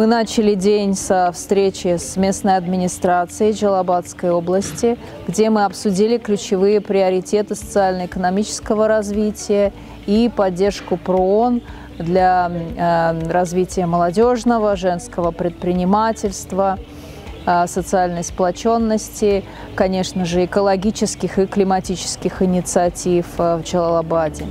Мы начали день со встречи с местной администрацией Джалалабадской области, где мы обсудили ключевые приоритеты социально-экономического развития и поддержку ПРООН для развития молодежного, женского предпринимательства, социальной сплоченности, конечно же, экологических и климатических инициатив в Джалалабаде.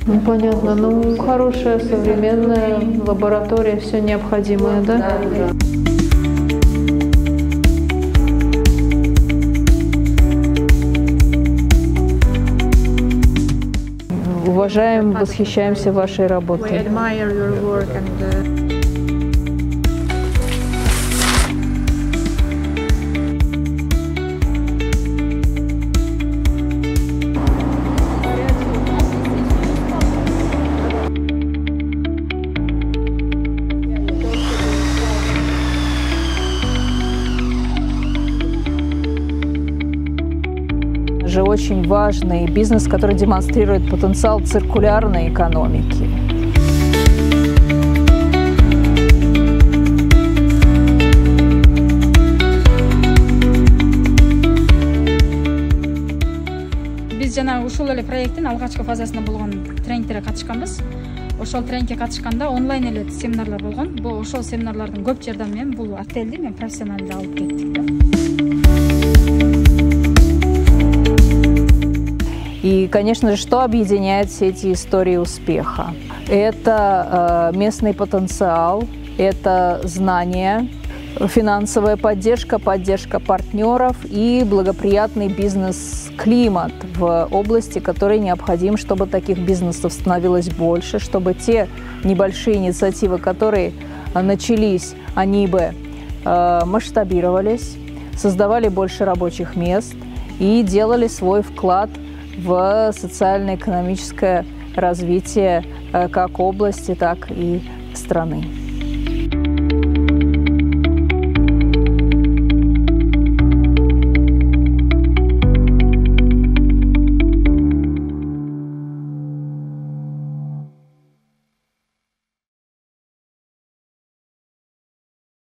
Ну, понятно. Ну, хорошая, современная лаборатория, все необходимое, да? Да. Уважаем, восхищаемся вашей работой. Же очень важный бизнес, который демонстрирует потенциал циркулярной экономики. Biz jana ушул эле проекттин алгачкы фазасында болгон тренингтерге катышканбыз. Ошол тренингге катышканда онлайн эле семинарлар болгон. Бул ошол семинарлардын көп жардамы менен бул отельди мен профессионалды алып кеттик. И, конечно же, что объединяет все эти истории успеха? Это местный потенциал, это знания, финансовая поддержка, поддержка партнеров и благоприятный бизнес-климат в области, который необходим, чтобы таких бизнесов становилось больше, чтобы те небольшие инициативы, которые начались, они бы масштабировались, создавали больше рабочих мест и делали свой вклад в социально-экономическое развитие как области, так и страны.